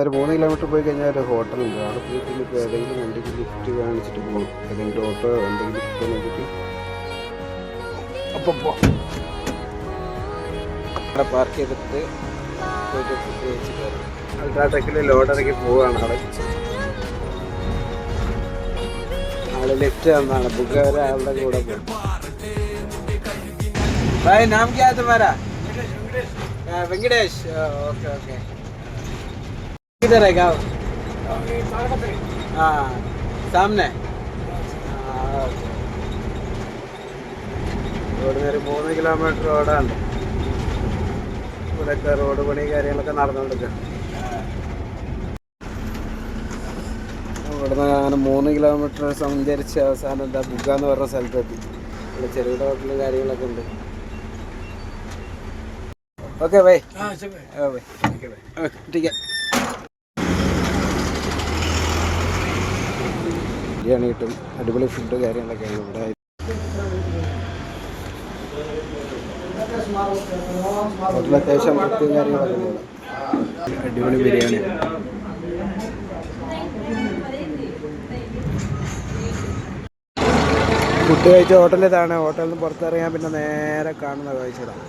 ഒരു 3 കിലോമീറ്റർ പോയി കഴിഞ്ഞാൽ ഒരു ഹോട്ടലുണ്ട്. അവിടെ പോയിട്ട് ഇപ്പോൾ ഏതെങ്കിലും വണ്ടിക്ക് ലിഫ്റ്റ് കാണിച്ചിട്ട് പോകും. ഏതെങ്കിലും ഓട്ടോ എന്തെങ്കിലും ലിഫ്റ്റ് നോക്കിയിട്ട് അപ്പോൾ അവിടെ പാർക്ക് ചെയ്തിട്ട് പോയിട്ട് ഫുഡ് കഴിച്ചിട്ട് വരും. അൾട്രാടെക്കിൽ ലോഡ് ഇറക്കി പോവുകയാണ് ആള് ലിഫ്റ്റ് തന്നാണ് ബുക്ക് ഒരാളുടെ കൂടെ പോകും. भाई नाम क्या है तुम्हारा? वेंकटेश। Okay okay. किधर है गाँव? हाँ सामने। റോഡ് നേരെ 3 കിലോമീറ്റർ റോഡാണ്. ഇവിടെയൊക്കെ റോഡ് പണി കാര്യങ്ങളൊക്കെ നടന്നുകൊണ്ടിരിക്കുക. ഇവിടുന്ന് അങ്ങനെ 3 കിലോമീറ്റർ സഞ്ചരിച്ച് അവസാനം എന്താ ബുഗ എന്ന് പറഞ്ഞ സ്ഥലത്തെത്തി. ഇവിടെ ചെറുകിട ഹോട്ടലും കാര്യങ്ങളൊക്കെ ഉണ്ട്. ओके भाई। हाँ सब है भाई। ठीक है भाई। ओके ठीक है। ബിരിയാണി കിട്ടും, അടിപൊളി ഫുഡ് കാര്യങ്ങളൊക്കെ ഇവിടെ. ഹോട്ടലിൽ അത്യാവശ്യം വൃത്തിയും കാര്യങ്ങളൊക്കെ ഉണ്ട്. അടിപൊളി ബിരിയാണി. ഫുഡ് കഴിച്ച ഹോട്ടലിലാണ്. ഹോട്ടലിൽ നിന്ന് പുറത്തിറങ്ങാൻ പിന്നെ നേരെ കാണുന്ന കാഴ്ചകളാണ്.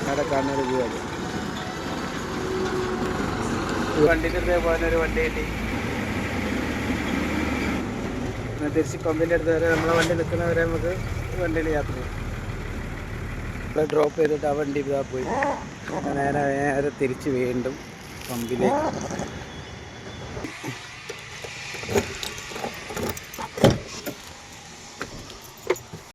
നേരെ കാണുന്നൊരു വ്യൂ അത്. വണ്ടിൻ്റെ അടുത്ത് പോകുന്നൊരു വണ്ടി കിട്ടി. തിരിച്ച് പമ്പിൻ്റെ അടുത്ത് വരെ നമ്മളെ വണ്ടി നിൽക്കുന്നവരെ നമുക്ക് വണ്ടിയിൽ യാത്ര ചെയ്യാം. ഇവിടെ ഡ്രോപ്പ് ചെയ്തിട്ട് ആ വണ്ടി ഇതാ പോയി നേരെ നേരെ തിരിച്ച് വീണ്ടും പമ്പിലേക്ക്.